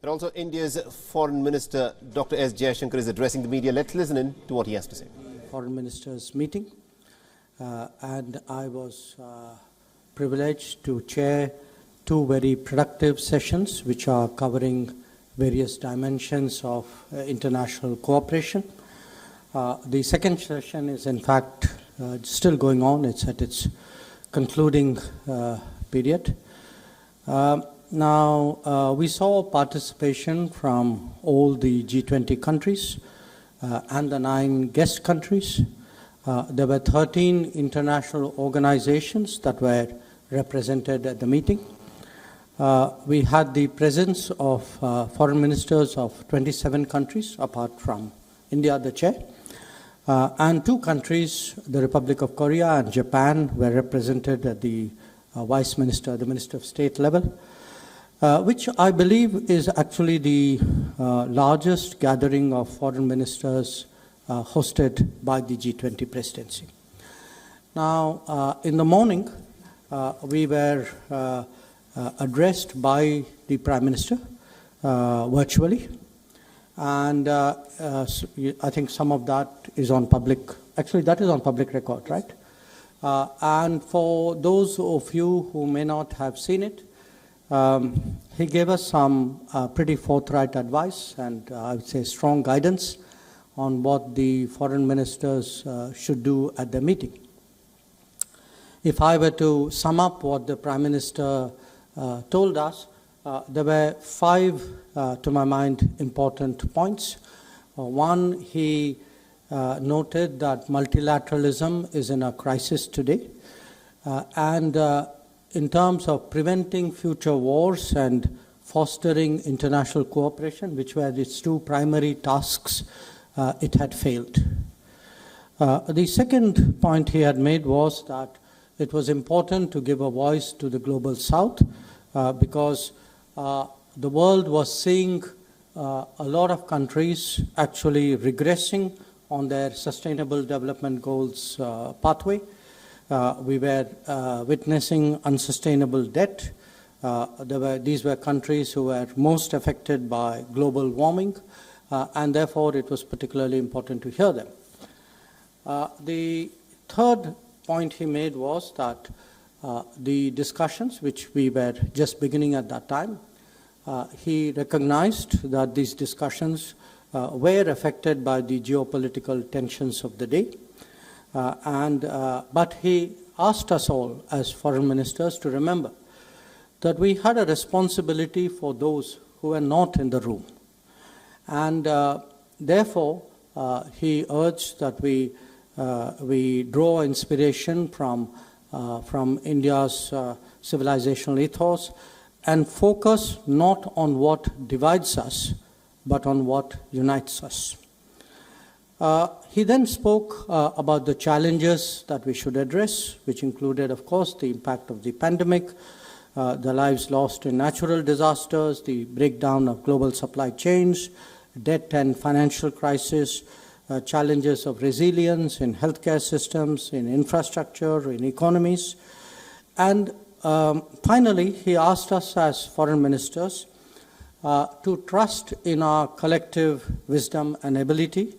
But also India's Foreign Minister Dr. S. Jaishankar is addressing the media. Let's listen in to what he has to say. Foreign Ministers meeting, and I was privileged to chair two very productive sessions which are covering various dimensions of international cooperation. The second session is in fact still going on. It's at its concluding period. Now, we saw participation from all the G20 countries and the 9 guest countries. There were 13 international organizations that were represented at the meeting. We had the presence of foreign ministers of 27 countries, apart from India, the chair. And 2 countries, the Republic of Korea and Japan, were represented at the Vice Minister, the Minister of State level, which I believe is actually the largest gathering of foreign ministers hosted by the G20 presidency. Now, in the morning, we were addressed by the Prime Minister virtually, and I think some of that is on public, actually that is on public record, right? And for those of you who may not have seen it, he gave us some pretty forthright advice and I would say strong guidance on what the foreign ministers should do at the meeting. If I were to sum up what the Prime Minister told us, there were 5, to my mind, important points. One, he noted that multilateralism is in a crisis today, and in terms of preventing future wars and fostering international cooperation, which were its 2 primary tasks, it had failed. The second point he had made was that it was important to give a voice to the global south because the world was seeing a lot of countries actually regressing on their sustainable development goals pathway. We were witnessing unsustainable debt. These were countries who were most affected by global warming, and therefore it was particularly important to hear them. The third point he made was that the discussions, which we were just beginning at that time, he recognized that these discussions were affected by the geopolitical tensions of the day. But he asked us all as foreign ministers to remember that we had a responsibility for those who were not in the room. And therefore, he urged that we draw inspiration from India's civilizational ethos and focus not on what divides us, but on what unites us. He then spoke about the challenges that we should address, which included, of course, the impact of the pandemic, the lives lost in natural disasters, the breakdown of global supply chains, debt and financial crisis, challenges of resilience in healthcare systems, in infrastructure, in economies. And finally, he asked us as foreign ministers to trust in our collective wisdom and ability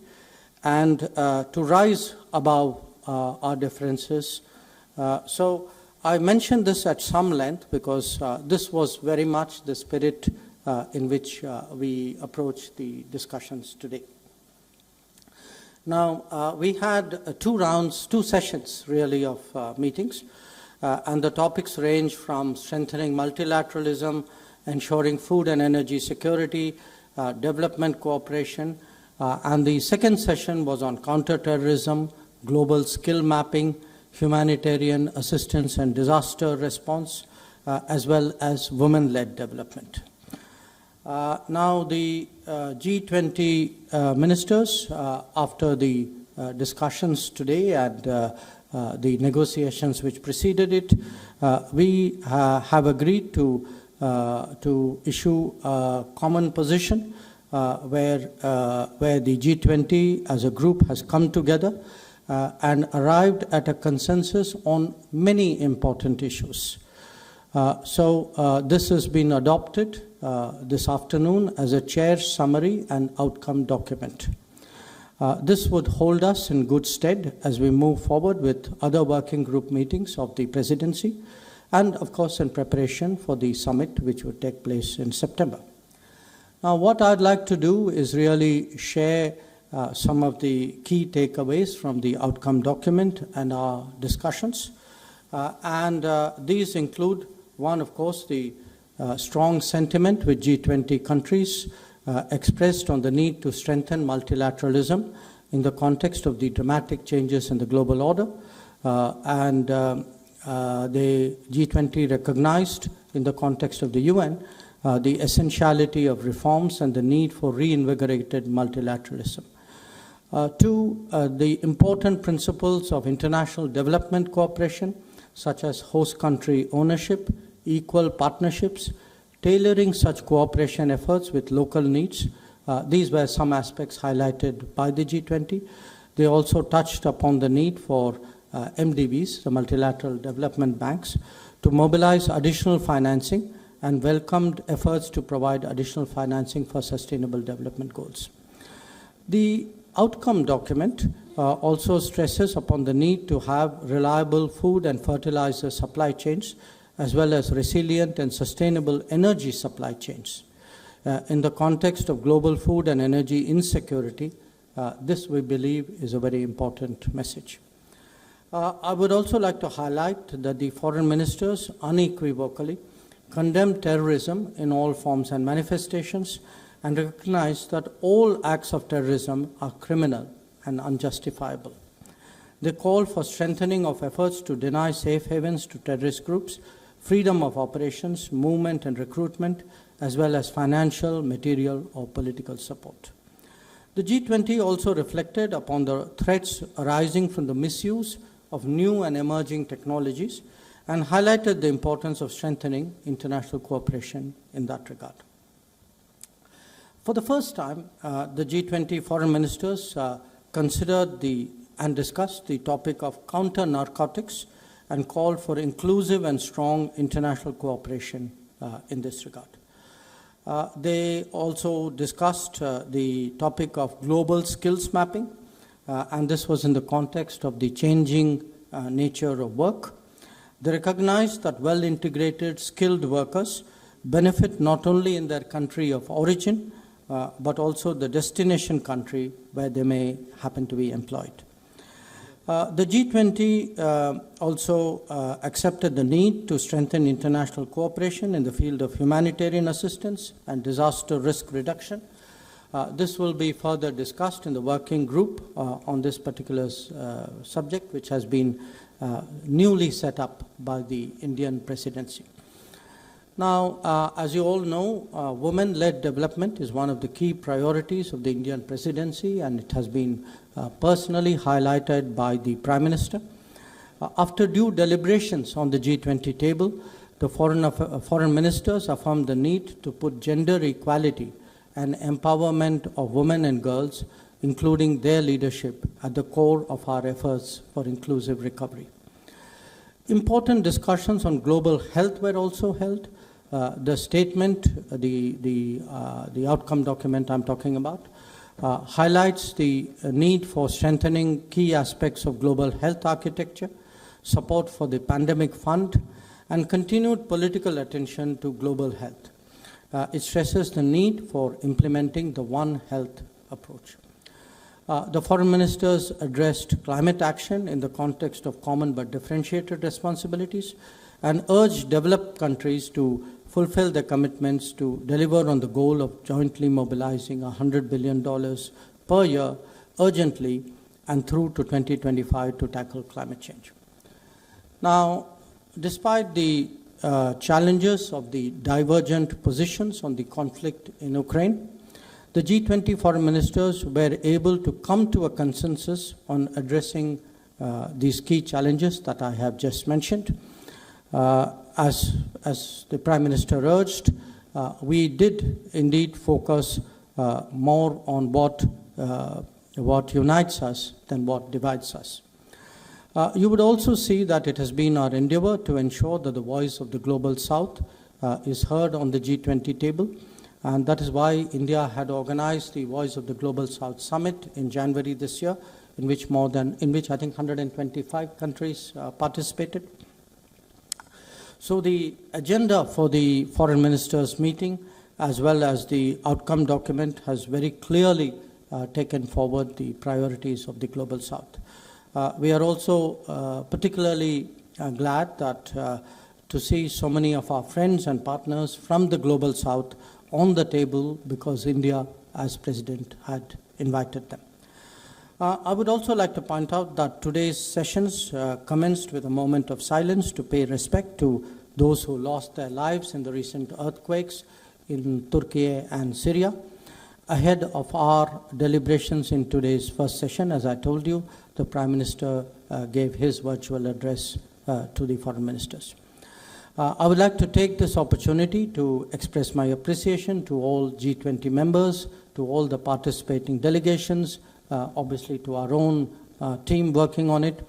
and to rise above our differences. So I mentioned this at some length because this was very much the spirit in which we approached the discussions today. Now, we had 2 sessions really of meetings, and the topics range from strengthening multilateralism, ensuring food and energy security, development cooperation, and the second session was on counterterrorism, global skill mapping, humanitarian assistance and disaster response, as well as women-led development. Now, the G20 ministers, after the discussions today and the negotiations which preceded it, we have agreed to issue a common position where the G20 as a group has come together and arrived at a consensus on many important issues. So this has been adopted this afternoon as a chair's summary and outcome document. This would hold us in good stead as we move forward with other working group meetings of the presidency and, of course, in preparation for the summit which would take place in September. Now, what I'd like to do is really share some of the key takeaways from the outcome document and our discussions. These include, one, of course, the strong sentiment with G20 countries expressed on the need to strengthen multilateralism in the context of the dramatic changes in the global order. The G20 recognized in the context of the UN the essentiality of reforms and the need for reinvigorated multilateralism. Two, the important principles of international development cooperation, such as host country ownership, equal partnerships, tailoring such cooperation efforts with local needs. These were some aspects highlighted by the G20. They also touched upon the need for MDBs, the multilateral development banks, to mobilize additional financing and welcomed efforts to provide additional financing for sustainable development goals. The outcome document also stresses upon the need to have reliable food and fertilizer supply chains, as well as resilient and sustainable energy supply chains. In the context of global food and energy insecurity, this, we believe, is a very important message. I would also like to highlight that the foreign ministers unequivocally condemned terrorism in all forms and manifestations and recognized that all acts of terrorism are criminal and unjustifiable. They called for strengthening of efforts to deny safe havens to terrorist groups, freedom of operations, movement and recruitment, as well as financial, material, or political support. The G20 also reflected upon the threats arising from the misuse of new and emerging technologies and highlighted the importance of strengthening international cooperation in that regard. For the first time, the G20 foreign ministers considered and discussed the topic of counter-narcotics and called for inclusive and strong international cooperation in this regard. They also discussed the topic of global skills mapping, and this was in the context of the changing nature of work. They recognized that well-integrated, skilled workers benefit not only in their country of origin, but also the destination country where they may happen to be employed. The G20 also accepted the need to strengthen international cooperation in the field of humanitarian assistance and disaster risk reduction. This will be further discussed in the working group on this particular subject, which has been newly set up by the Indian presidency. Now, as you all know, women-led development is one of the key priorities of the Indian presidency, and it has been personally highlighted by the Prime Minister. After due deliberations on the G20 table, the foreign ministers affirmed the need to put gender equality and empowerment of women and girls, including their leadership, at the core of our efforts for inclusive recovery. Important discussions on global health were also held. The statement, the outcome document I'm talking about, highlights the need for strengthening key aspects of global health architecture, support for the pandemic fund, and continued political attention to global health. It stresses the need for implementing the One Health approach. The foreign ministers addressed climate action in the context of common but differentiated responsibilities and urged developed countries to fulfill their commitments to deliver on the goal of jointly mobilizing $100 billion per year urgently and through to 2025 to tackle climate change. Now, despite the challenges of the divergent positions on the conflict in Ukraine, the G20 foreign ministers were able to come to a consensus on addressing these key challenges that I have just mentioned. As the Prime Minister urged, we did indeed focus more on what unites us than what divides us. You would also see that it has been our endeavor to ensure that the voice of the Global South is heard on the G20 table. And that is why India had organized the Voice of the Global South Summit in January this year, in which I think 125 countries participated. So the agenda for the foreign ministers meeting, as well as the outcome document, has very clearly taken forward the priorities of the Global South. We are also particularly glad that to see so many of our friends and partners from the Global South on the table, because India, as President, had invited them. I would also like to point out that today's sessions commenced with a moment of silence to pay respect to those who lost their lives in the recent earthquakes in Turkey and Syria. Ahead of our deliberations in today's first session, as I told you, the Prime Minister gave his virtual address to the foreign ministers. I would like to take this opportunity to express my appreciation to all G20 members, to all the participating delegations, obviously to our own team working on it,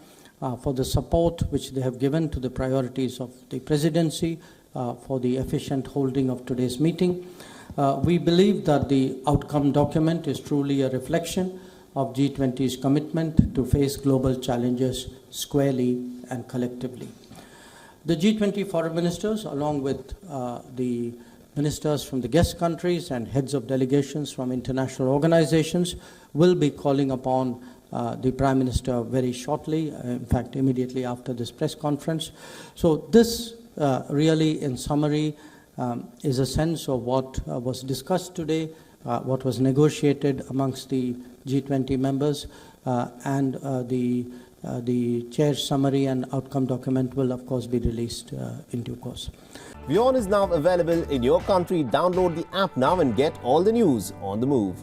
for the support which they have given to the priorities of the presidency, for the efficient holding of today's meeting. We believe that the outcome document is truly a reflection of G20's commitment to face global challenges squarely and collectively. The G20 foreign ministers, along with the ministers from the guest countries and heads of delegations from international organizations, will be calling upon the Prime Minister very shortly, in fact, immediately after this press conference. So this really, in summary, is a sense of what was discussed today, what was negotiated amongst the G20 members, and the chair's summary and outcome document will, of course, be released in due course. WION is now available in your country. Download the app now and get all the news on the move.